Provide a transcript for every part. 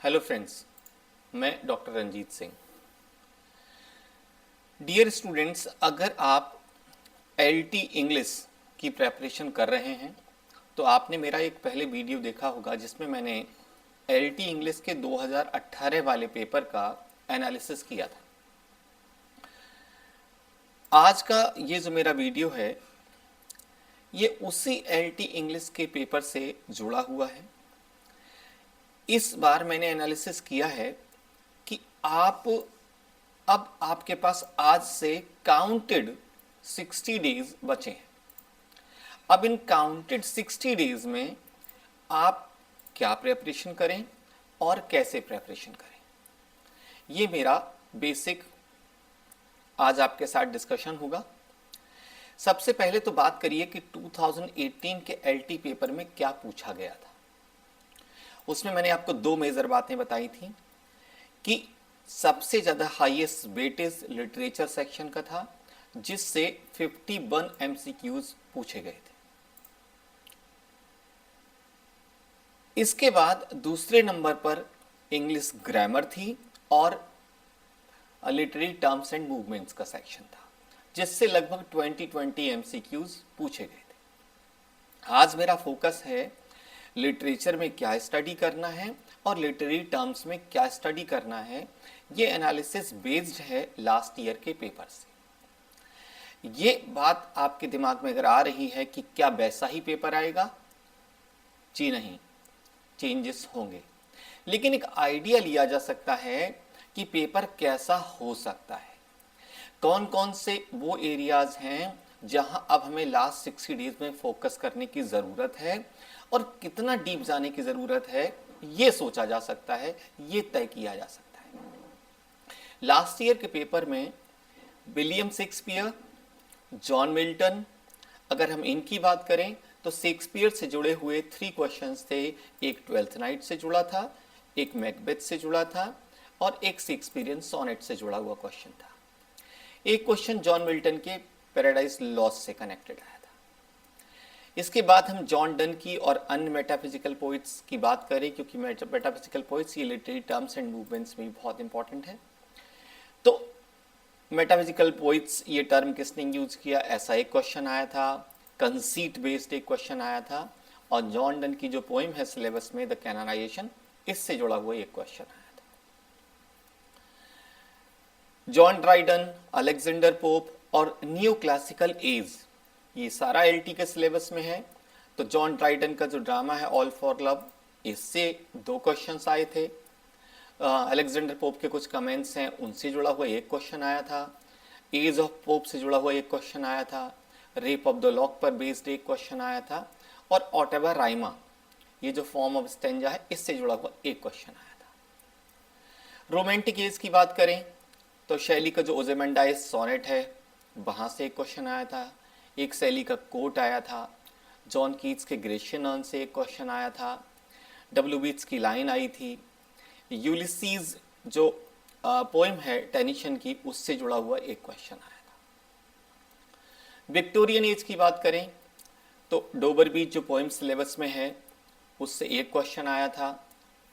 Hello friends, मैं doctor Ranjeet Singh. Dear students, अगर आप एलटी इंग्लिश की प्रेपरेशन कर रहे हैं तो आपने मेरा एक पहले वीडियो देखा होगा जिसमें मैंने एलटी इंग्लिश के 2018 वाले पेपर का एनालिसिस किया था। आज का ये जो मेरा वीडियो है ये उसी एलटी इंग्लिश के पेपर से जुड़ा हुआ है। इस बार मैंने एनालिसिस किया है कि अब आपके पास आज से काउंटेड 60 डेज बचे हैं। अब इन काउंटेड 60 डेज में आप क्या प्रेपरेशन करें और कैसे प्रेपरेशन करें, ये मेरा बेसिक आज आपके साथ डिस्कशन होगा। सबसे पहले तो बात करिए कि 2018 के एलटी पेपर में क्या पूछा गया था। उसमें मैंने आपको दो मेजर बातें बताई थी कि सबसे ज़्यादा हाईएस्ट वेटेज लिटरेचर सेक्शन का था जिससे 51 एमसीक्यूज पूछे गए थे। इसके बाद दूसरे नंबर पर इंग्लिश ग्रामर थी और लिटरेरी टर्म्स एंड मूवमेंट्स का सेक्शन था जिससे लगभग 20 एमसीक्यूज पूछे गए थे। आज मेरा फोकस है लिटरेचर में क्या स्टडी करना है और लिटरेरी टर्म्स में क्या स्टडी करना है। ये एनालिसिस बेस्ड है लास्ट ईयर के पेपर से। ये बात आपके दिमाग में अगर आ रही है कि क्या वैसा ही पेपर आएगा, जी नहीं, चेंजेस होंगे, लेकिन एक आइडिया लिया जा सकता है कि पेपर कैसा हो सकता है, कौन कौन से वो एरियाज हैं जहां अब हमें लास्ट 60 डेज में फोकस करने की ज़रूरत है और कितना डीप जाने की ज़रूरत है, ये सोचा जा सकता है, ये तय किया जा सकता है। लास्ट ईयर के पेपर में विलियम शेक्सपियर, जॉन मिल्टन, अगर हम इनकी बात करें तो शेक्सपियर से जुड़े हुए 3 क्वेश्चंस थे। एक ट्वेल्थ नाइट से जुड़ा था, एक मैकबेथ से जुड़ा था और एक शेक्सपियरियन सोनेट से जुड़ा हुआ क्वेश्चन था। एक क्वेश्चन जॉन मिल्टन के पैराडाइज लॉस्ट से कनेक्टेड आया था। इसके बाद हम जॉन डन की और अन्य मेटाफिजिकल पोइट्स की बात करें, क्योंकि मेटाफिजिकल पोइट्स ये लिटरेरी टर्म्स एंड मूवमेंट्स में बहुत इंपॉर्टेंट है। तो मेटाफिजिकल पोइट्स ये टर्म किसने यूज किया, ऐसा एक क्वेश्चन आया था। कंसीट बेस्ड एक क्वेश्चन आया था और जॉन डन की जो पोइम है सिलेबस में द कैनोनाइजेशन, इससे जुड़ा हुआ एक क्वेश्चन आया था। जॉन ड्राइडन, अलेक्जेंडर पोप और न्यू क्लासिकल एज, ये सारा एलटी के सिलेबस में है। तो जॉन ड्राइडन का जो ड्रामा है ऑल फॉर लव, इससे 2 क्वेश्चंस आए थे। अलेक्जेंडर पोप के कुछ कमेंट्स हैं, उनसे जुड़ा हुआ एक क्वेश्चन आया था। एज ऑफ पोप से जुड़ा हुआ एक क्वेश्चन आया था। रेप ऑफ द लॉक पर बेस्ड एक क्वेश्चन आया था और ऑटेवा राइमा, ये जो फॉर्म ऑफ स्टेंजा है, इससे जुड़ा हुआ एक क्वेश्चन आया था। रोमांटिक एज की बात करें तो शैली का जो ओज़ेमेंडाइस सोनेट है, वहाँ से एक क्वेश्चन आया था। एक शैली का कोट आया था। जॉन कीट्स के ग्रेशियन अर्न से एक क्वेश्चन आया था। डब्ल्यू बीट्स की लाइन आई थी। यूलिसीज जो पोइम है टेनिशन की, उससे जुड़ा हुआ एक क्वेश्चन आया था। विक्टोरियन एज की बात करें तो डोबर बीच जो पोइम सिलेबस में है उससे एक क्वेश्चन आया था।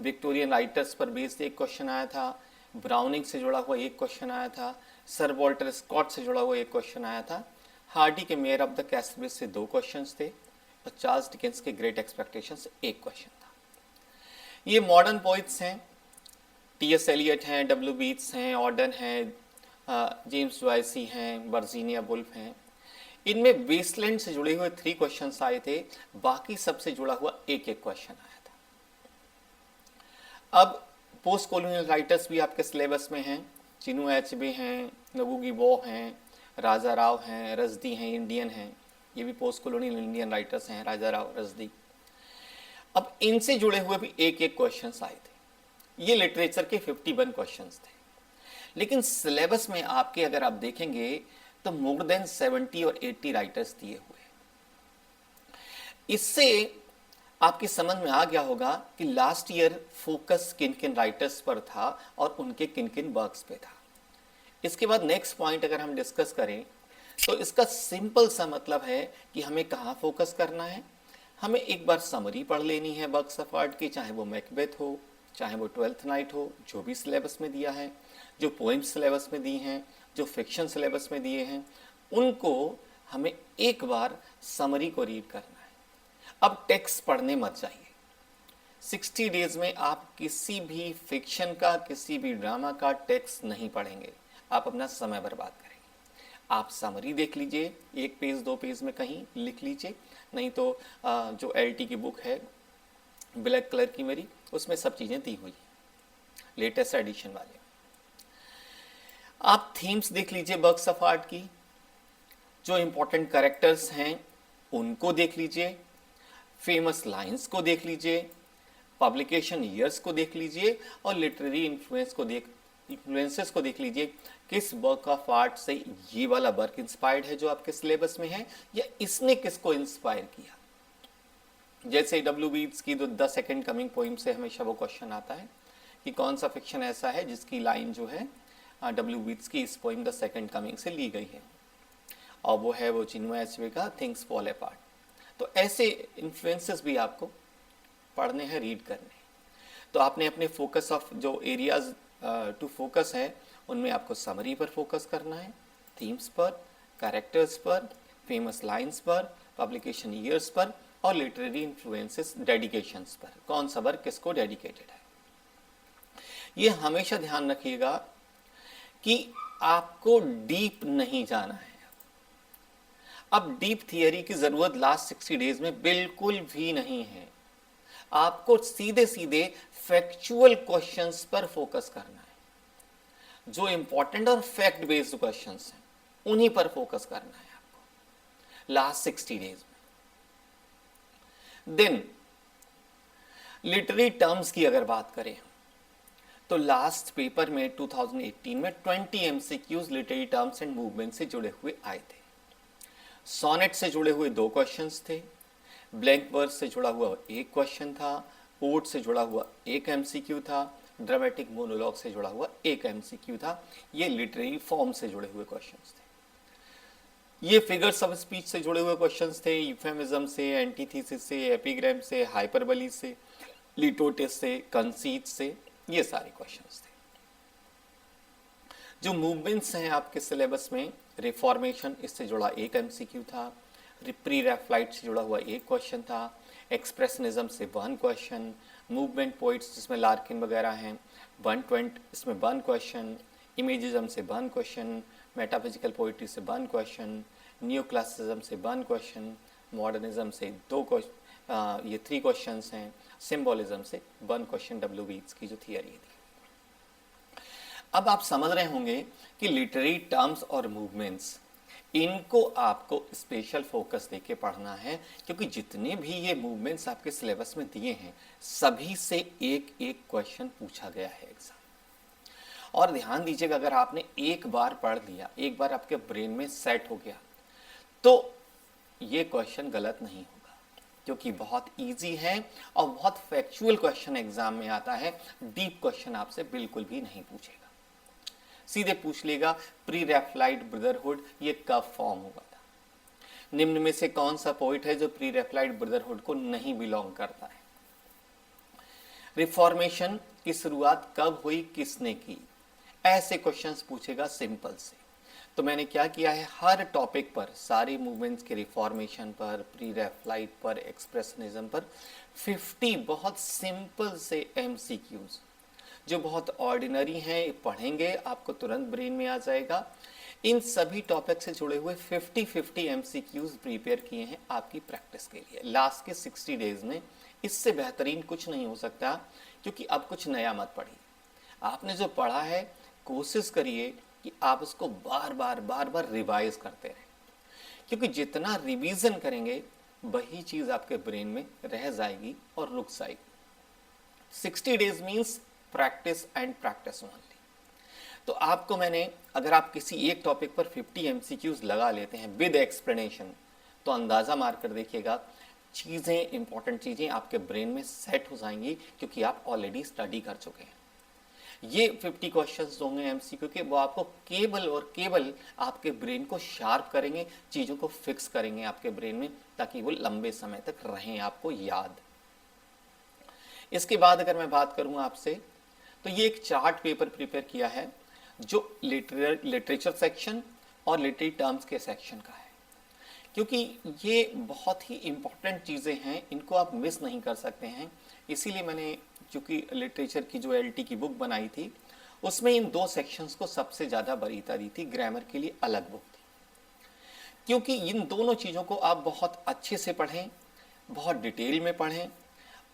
विक्टोरियन राइटर्स पर बेस्ड एक क्वेश्चन आया था। ब्राउनिंग से जुड़ा हुआ एक क्वेश्चन आया था। सर वॉल्टर स्कॉट से जुड़ा हुआ एक क्वेश्चन आया था। हार्डी के मेयर ऑफ द कैसलवेज से 2 क्वेश्चंस थे और चार्ल्स डिकेंस के ग्रेट एक्सपेक्टेशन से एक क्वेश्चन था। ये मॉडर्न पोइट्स हैं, टी.एस. एलियट हैं, डब्ल्यू बीट्स हैं, ऑर्डन हैं, जेम्स जॉयसी हैं, वर्जीनिया वुल्फ हैं। इनमें वेस्टलैंड से जुड़े हुए 3 क्वेश्चंस आए थे, बाकी सबसे जुड़ा हुआ एक क्वेश्चन आया था। अब पोस्ट कॉलोनियल राइटर्स भी आपके सिलेबस में हैं। चिनू एचबे हैं, नबूगी बो हैं, राजा राव हैं, रजदी हैं, इंडियन हैं। ये भी पोस्ट कॉलोनियल इंडियन राइटर्स हैं, राजा राव, रजदी। अब इनसे जुड़े हुए भी एक क्वेश्चंस आए थे। ये लिटरेचर के 51 क्वेश्चंस थे, लेकिन सिलेबस में आपके अगर आप देखेंगे तो मोर देन 70 और 80 राइटर्स दिए हुए। इससे आपकी समझ में आ गया होगा कि लास्ट ईयर फोकस किन किन राइटर्स पर था और उनके किन किन वर्क्स पे था। इसके बाद नेक्स्ट पॉइंट अगर हम डिस्कस करें तो इसका सिंपल सा मतलब है कि हमें कहाँ फोकस करना है। हमें एक बार समरी पढ़ लेनी है वर्क्स ऑफ आर्ट की, चाहे वो मैकबेथ हो, चाहे वो 12th नाइट हो, जो भी सिलेबस में दिया है, जो पोइम सिलेबस में दी हैं, जो फिक्शन सिलेबस में दिए हैं, उनको हमें एक बार समरी को रीड करना है। अब टेक्स्ट पढ़ने मत जाइए। 60 डेज में आप किसी भी फिक्शन का, किसी भी ड्रामा का टेक्स्ट नहीं पढ़ेंगे, आप अपना समय बर्बाद करेंगे। आप समरी देख लीजिए, 1 पेज 2 पेज में कहीं लिख लीजिए, नहीं तो जो LT की बुक है ब्लैक कलर की मेरी, उसमें सब चीज़ें दी हुई हैं, लेटेस्ट एडिशन वाले। आप थीम्स देख लीजिए वर्क्स ऑफ आर्ट की, जो इम्पोर्टेंट कैरेक्टर्स हैं उनको देख लीजिए, फेमस लाइंस को देख लीजिए, पब्लिकेशन ईयर्स को देख लीजिए, और लिटरेरी इन्फ्लुएंसेस को देख लीजिए। किस वर्क ऑफ आर्ट से ये वाला वर्क इंस्पायर्ड है जो आपके सिलेबस में है, या इसने किसको इंस्पायर किया। जैसे W. Yeats की द सेकंड कमिंग पोइम से हमेशा वो क्वेश्चन आता है कि कौन सा फिक्शन ऐसा है जिसकी लाइन जो है W. Yeats की इस पोइम द सेकंड कमिंग से ली गई है, और वो है वो चिन्मय एचवे का थिंग्स फॉल अपार्ट। तो ऐसे इन्फ्लुएंसेस भी आपको पढ़ने हैं, रीड करने हैं। तो आपने अपने फोकस ऑफ जो एरियाज टू फोकस है, उनमें आपको समरी पर फोकस करना है, थीम्स पर, कैरेक्टर्स पर, फेमस लाइंस पर, पब्लिकेशन ईयर्स पर, और लिटरेरी इन्फ्लुएंसेस, डेडिकेशंस पर, कौन सा वर्क किसको डेडिकेटेड है। ये हमेशा ध्यान रखिएगा कि आपको डीप नहीं जाना है। अब डीप थियरी की जरूरत लास्ट 60 डेज में बिल्कुल भी नहीं है। आपको सीधे सीधे फैक्चुअल क्वेश्चंस पर फोकस करना है, जो इंपॉर्टेंट और फैक्ट बेस्ड क्वेश्चंस हैं उन्हीं पर फोकस करना है आपको लास्ट 60 डेज में। देन लिटरेरी टर्म्स की अगर बात करें तो लास्ट पेपर में 2018 में 20 MCQs literary terms and movement से जुड़े हुए आए थे। सोनेट से जुड़े हुए 2 क्वेश्चंस थे, ब्लैंक वर्स से जुड़ा हुआ 1 क्वेश्चन था, ओड से जुड़ा हुआ 1 MCQ था, ड्रामेटिक मोनोलॉग से जुड़ा हुआ 1 MCQ था। ये लिटरेरी फॉर्म से जुड़े हुए क्वेश्चंस थे। ये फिगर्स ऑफ स्पीच से जुड़े हुए क्वेश्चंस थे, यूफेमिज्म से, एंटीथेसिस से, एपिग्राम से, हाइपरबली से, लिटोटिस से, कंसीट से, ये सारे क्वेश्चंस थे। जो मूवमेंट्स हैं आपके सिलेबस में, रिफॉर्मेशन, इससे जुड़ा 1 MCQ था, प्री रैफ्लाइट से जुड़ा हुआ 1 क्वेश्चन था, एक्सप्रेशनिज्म से 1 क्वेश्चन, मूवमेंट पोइट्स जिसमें लार्किन वगैरह हैं 120, इसमें 1 क्वेश्चन, इमेजिज्म से 1 क्वेश्चन, मेटाफिजिकल पोइट्री से 1 क्वेश्चन, न्यू क्लासिज्म से 1 क्वेश्चन, मॉडर्निज्म से 2 क्वेश्चन, ये 3 क्वेश्चंस हैं, सिंबोलिज्म से 1 क्वेश्चन W. Yeats की जो थियरी थी। अब आप समझ रहे होंगे कि लिटरेरी टर्म्स और मूवमेंट्स, इनको आपको स्पेशल फोकस देके पढ़ना है, क्योंकि जितने भी ये मूवमेंट्स आपके सिलेबस में दिए हैं सभी से एक एक क्वेश्चन पूछा गया है एग्जाम। और ध्यान दीजिएगा, अगर आपने एक बार पढ़ लिया, एक बार आपके ब्रेन में सेट हो गया, तो ये क्वेश्चन गलत नहीं होगा, क्योंकि बहुत इजी है और बहुत फैक्चुअल क्वेश्चन एग्जाम में आता है। डीप क्वेश्चन आपसे बिल्कुल भी नहीं पूछेगा, सीधे पूछ लेगा प्री रैफ्लाइट ब्रदरहुड ये कब फॉर्म हुआ था, निम्न में से कौन सा पोइट है जो प्री रैफ्लाइट ब्रदरहुड को नहीं बिलोंग करता है, रिफॉर्मेशन की शुरुआत कब हुई, किसने की, ऐसे क्वेश्चंस पूछेगा सिंपल से। तो मैंने क्या किया है, हर टॉपिक पर, सारे मूवमेंट्स के रिफॉर्मेशन पर, प्री रैफ्लाइट पर, एक्सप्रेशनिज्म पर 50 बहुत सिंपल से MCQs जो बहुत ऑर्डिनरी हैं, पढ़ेंगे आपको तुरंत ब्रेन में आ जाएगा। इन सभी टॉपिक से जुड़े हुए 50 MCQs प्रिपेयर किए हैं आपकी प्रैक्टिस के लिए लास्ट के 60 डेज में। इससे बेहतरीन कुछ नहीं हो सकता, क्योंकि अब कुछ नया मत पढ़िए। आपने जो पढ़ा है कोशिश करिए कि आप उसको बार बार रिवाइज करते रहें, क्योंकि जितना रिवीजन करेंगे वही चीज़ आपके ब्रेन में रह जाएगी और रुक जाएगी। 60 days means practice and practice only. तो आपको मैंने, अगर आप किसी एक टॉपिक पर 50 MCQs लगा लेते हैं विद एक्सप्लेनेशन, तो अंदाज़ा मार कर देखिएगा चीज़ें, इंपॉर्टेंट चीज़ें आपके ब्रेन में सेट हो जाएंगी, क्योंकि आप ऑलरेडी स्टडी कर चुके हैं। ये 50 क्वेश्चंस होंगे MCQ के, वो आपको केवल और केवल आपके ब्रेन को शार्प करेंगे, चीज़ों को फिक्स करेंगे आपके ब्रेन में, ताकि वो लंबे समय तक रहें आपको याद। इसके बाद अगर मैं बात करूं आपसे, तो ये एक चार्ट पेपर प्रिपेयर किया है जो लिटरेचर सेक्शन और लिटरेरी टर्म्स के सेक्शन का है, क्योंकि ये बहुत ही इम्पोर्टेंट चीज़ें हैं, इनको आप मिस नहीं कर सकते हैं। इसीलिए मैंने चूँकि लिटरेचर की जो एलटी की बुक बनाई थी उसमें इन दो सेक्शंस को सबसे ज़्यादा वरीयता दी थी, ग्रामर के लिए अलग बुक थी, क्योंकि इन दोनों चीज़ों को आप बहुत अच्छे से पढ़ें, बहुत डिटेल में पढ़ें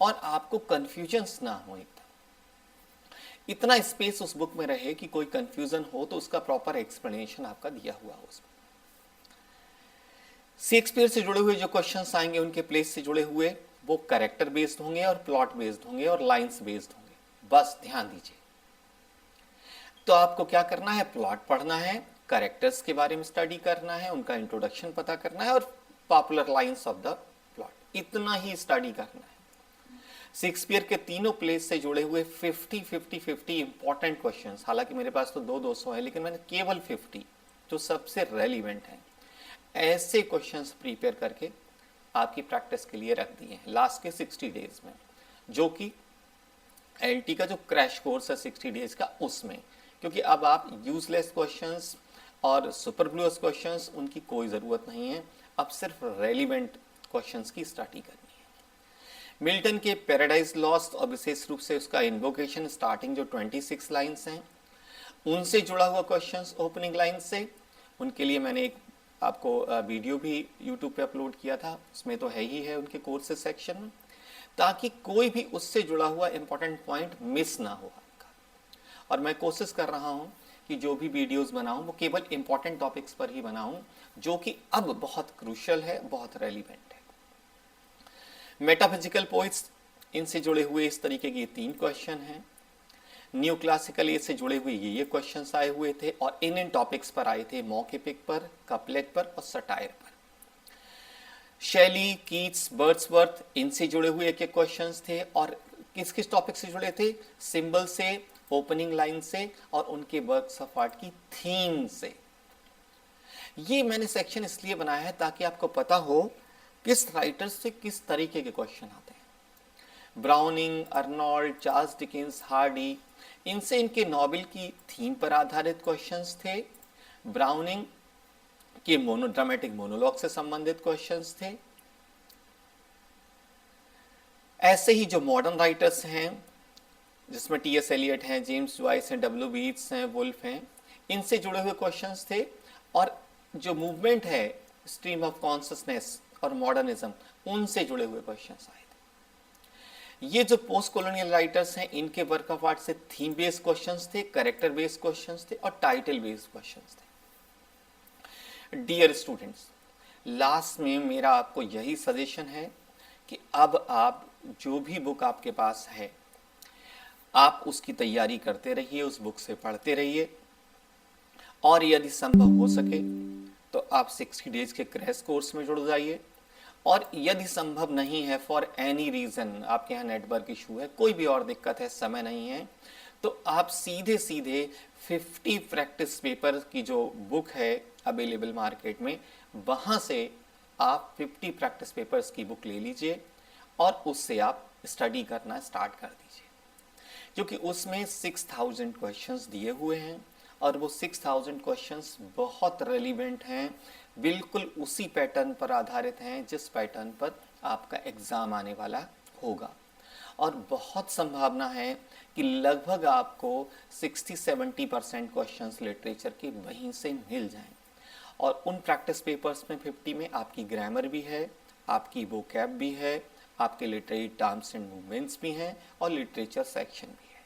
और आपको कन्फ्यूजन्स ना हो, इतना स्पेस उस बुक में रहे कि कोई कंफ्यूजन हो तो उसका प्रॉपर एक्सप्लेनेशन आपका दिया हुआ हो उसमें। शेक्सपियर से जुड़े हुए जो क्वेश्चंस आएंगे उनके प्लेस से जुड़े हुए वो कैरेक्टर बेस्ड होंगे और प्लॉट बेस्ड होंगे और लाइंस बेस्ड होंगे, बस ध्यान दीजिए। तो आपको क्या करना है, प्लॉट पढ़ना है, कैरेक्टर्स के बारे में स्टडी करना है, उनका इंट्रोडक्शन पता करना है और popular lines of the plot, इतना ही स्टडी करना है। शेक्सपियर के तीनों प्लेस से जुड़े हुए 50 इंपॉर्टेंट क्वेश्चंस, हालांकि मेरे पास तो 200 है लेकिन मैंने केवल 50 जो सबसे रेलिवेंट हैं ऐसे क्वेश्चंस प्रिपेयर करके आपकी प्रैक्टिस के लिए रख दिए हैं लास्ट के 60 डेज में, जो कि एलटी का जो क्रैश कोर्स है 60 डेज का उसमें, क्योंकि अब आप यूजलेस क्वेश्चंस और सुपरफ्लुअस क्वेश्चंस उनकी कोई ज़रूरत नहीं है, अब सिर्फ रेलिवेंट क्वेश्चंस की स्टडी करनी है। मिल्टन के पैराडाइज लॉस्ट और विशेष रूप से उसका इन्वोकेशन स्टार्टिंग जो 26 लाइन्स हैं उनसे जुड़ा हुआ क्वेश्चंस ओपनिंग लाइन से, उनके लिए मैंने एक आपको वीडियो भी यूट्यूब पे अपलोड किया था, उसमें तो है ही है उनके कोर्सेज सेक्शन में, ताकि कोई भी उससे जुड़ा हुआ इंपॉर्टेंट पॉइंट मिस ना हो आपका। और मैं कोशिश कर रहा हूँ कि जो भी वीडियोस बनाऊँ वो केवल इंपॉर्टेंट टॉपिक्स पर ही बनाऊँ, जो कि अब बहुत क्रूशियल है, बहुत रेलिवेंट है। मेटाफिजिकल पोइट्स, इनसे जुड़े हुए इस तरीके के 3 क्वेश्चन हैं। न्यू क्लासिकल से जुड़े हुए ये क्वेश्चंस आए हुए थे और इन टॉपिक्स पर आए थे, मौके पिक पर, कपलेट पर और सटायर पर। शैली, कीट्स, बर्ड्सवर्थ, इनसे जुड़े हुए एक क्वेश्चंस थे और किस किस टॉपिक से जुड़े थे, सिंबल से, ओपनिंग लाइन से और उनके वर्क्स ऑफ आर्ट की थीम से। ये मैंने सेक्शन इसलिए बनाया है ताकि आपको पता हो किस राइटर से किस तरीके के क्वेश्चन आते हैं। Browning, Arnold, Charles Dickens, Hardy, इनसे इनके नॉवेल की थीम पर आधारित क्वेश्चंस थे। ब्राउनिंग के ड्रामेटिक मोनोलॉग से संबंधित क्वेश्चंस थे। ऐसे ही जो मॉडर्न राइटर्स हैं जिसमें टी.एस. एलियट हैं, जेम्स जॉयस हैं, डब्ल्यू. यीट्स हैं, वुल्फ हैं, इनसे जुड़े हुए क्वेश्चंस थे। और जो मूवमेंट है स्ट्रीम ऑफ कॉन्शियसनेस और मॉडर्निज्म, उनसे जुड़े हुए क्वेश्चंस आए थे। ये जो पोस्ट कॉलोनियल राइटर्स हैं इनके वर्क ऑफ आर्ट से थीम बेस्ड क्वेश्चंस थे, कैरेक्टर बेस्ड क्वेश्चंस थे और टाइटल बेस्ड क्वेश्चंस थे। डियर स्टूडेंट्स, लास्ट में मेरा आपको यही सजेशन है कि अब आप जो भी बुक आपके पास है आप उसकी तैयारी करते रहिए, उस बुक से पढ़ते रहिए और यदि संभव हो सके तो आप 60 डेज के क्रैश कोर्स में जुड़ जाइए। और यदि संभव नहीं है, फॉर एनी रीज़न, आपके यहाँ नेटवर्क इशू है, कोई भी और दिक्कत है, समय नहीं है, तो आप सीधे 50 प्रैक्टिस पेपर की जो बुक है अवेलेबल मार्केट में, वहाँ से आप 50 प्रैक्टिस पेपर्स की बुक ले लीजिए और उससे आप स्टडी करना स्टार्ट कर दीजिए, क्योंकि उसमें 6000 क्वेश्चंस दिए हुए हैं और वो 6000 क्वेश्चंस बहुत रेलिवेंट हैं, बिल्कुल उसी पैटर्न पर आधारित हैं जिस पैटर्न पर आपका एग्ज़ाम आने वाला होगा। और बहुत संभावना है कि लगभग आपको 60-70% क्वेश्चंस लिटरेचर के वहीं से मिल जाएं। और उन प्रैक्टिस पेपर्स में 50 में आपकी ग्रामर भी है, आपकी वोकैब भी है, आपके लिटरेरी टर्म्स एंड मूवमेंट्स भी हैं और लिटरेचर सेक्शन भी है।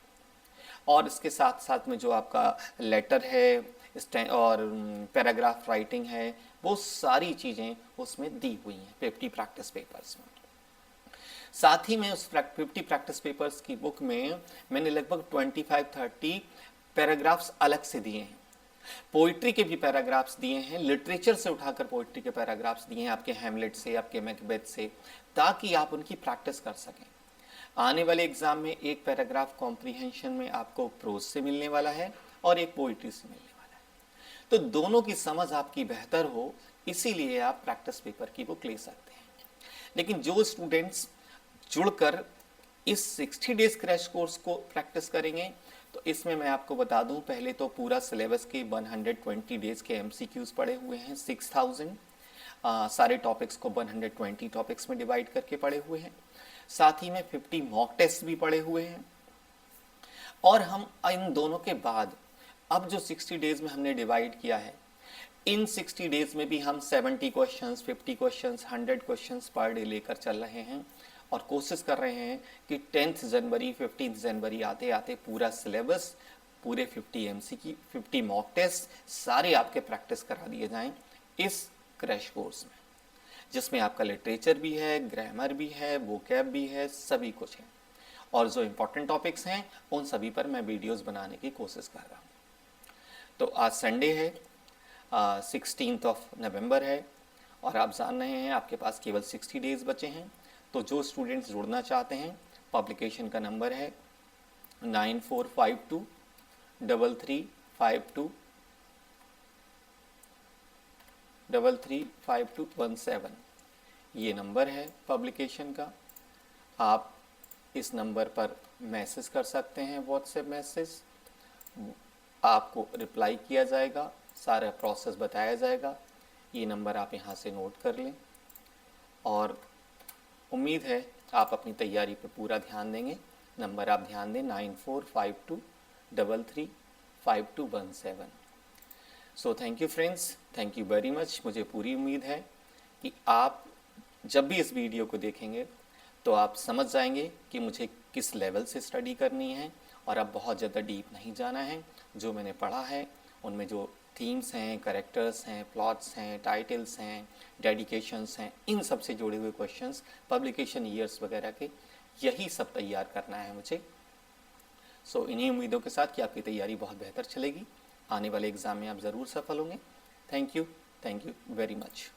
और इसके साथ साथ में जो आपका लेटर है और पैराग्राफ राइटिंग है, वो सारी चीज़ें उसमें दी हुई हैं 50 प्रैक्टिस पेपर्स में। साथ ही में उस 50 प्रैक्टिस पेपर्स की बुक में मैंने लगभग 25-30 पैराग्राफ्स अलग से दिए हैं। पोइट्री के भी पैराग्राफ्स दिए हैं, लिटरेचर से उठाकर पोइट्री के पैराग्राफ्स दिए हैं, आपके हैमलेट से, आपके मैकबेथ से, ताकि आप उनकी प्रैक्टिस कर सकें। आने वाले एग्जाम में एक पैराग्राफ कॉम्प्रीहेंशन में आपको प्रोज से मिलने वाला है और एक पोइट्री से मिलने वाला है, तो दोनों की समझ आपकी बेहतर हो, इसीलिए आप प्रैक्टिस पेपर की बुक ले सकते हैं। लेकिन जो स्टूडेंट्स जुड़कर इस 60 डेज क्रैश कोर्स को प्रैक्टिस करेंगे। तो इसमें मैं आपको बता दूं, पहले तो पूरा सिलेबस के 120 डेज के एमसीक्यूज पड़े हुए हैं, 6000 सारे टॉपिक्स को 120 टॉपिक्स में डिवाइड करके पढ़े हुए हैं। साथ ही में 50 मॉक टेस्ट भी पड़े हुए हैं। और हम इन दोनों के बाद अब जो 60 डेज में हमने डिवाइड किया है, इन 60 डेज में भी हम 70 questions, 50 questions, 100 questions per day लेकर चल रहे हैं और कोशिश कर रहे हैं कि 10 जनवरी 15 जनवरी आते आते पूरा सिलेबस, पूरे 50 एमसीक्यू, 50 मॉक टेस्ट सारे आपके प्रैक्टिस करा दिए जाएं इस क्रैश कोर्स में, जिसमें आपका लिटरेचर भी है, ग्रामर भी है, वोकैब भी है, सभी कुछ है। और जो इम्पोर्टेंट टॉपिक्स हैं उन सभी पर मैं वीडियोस बनाने की कोशिश कर रहा हूँ। तो आज संडे है, 16 नवंबर है और आप जान रहे हैं आपके पास केवल 60 डेज बचे हैं। तो जो स्टूडेंट्स जुड़ना चाहते हैं, पब्लिकेशन का नंबर है 9452335217। ये नंबर है पब्लिकेशन का। आप इस नंबर पर मैसेज कर सकते हैं, व्हाट्सएप मैसेज, आपको रिप्लाई किया जाएगा, सारा प्रोसेस बताया जाएगा। ये नंबर आप यहाँ से नोट कर लें और उम्मीद है आप अपनी तैयारी पर पूरा ध्यान देंगे। नंबर आप ध्यान दें 9452335217। So thank you friends, thank you very much. मुझे पूरी उम्मीद है कि आप जब भी इस वीडियो को देखेंगे तो आप समझ जाएंगे कि मुझे किस लेवल से स्टडी करनी है और अब बहुत ज़्यादा डीप नहीं जाना है। जो मैंने पढ़ा है उनमें जो थीम्स हैं, कैरेक्टर्स हैं, प्लॉट्स हैं, टाइटल्स हैं, डेडिकेशंस हैं, इन सब से जुड़े हुए क्वेश्चंस, पब्लिकेशन ईयर्स वगैरह के, यही सब तैयार करना है मुझे। सो इन्हीं उम्मीदों के साथ कि आपकी तैयारी बहुत बेहतर चलेगी, आने वाले एग्ज़ाम में आप ज़रूर सफल होंगे। Thank you very much.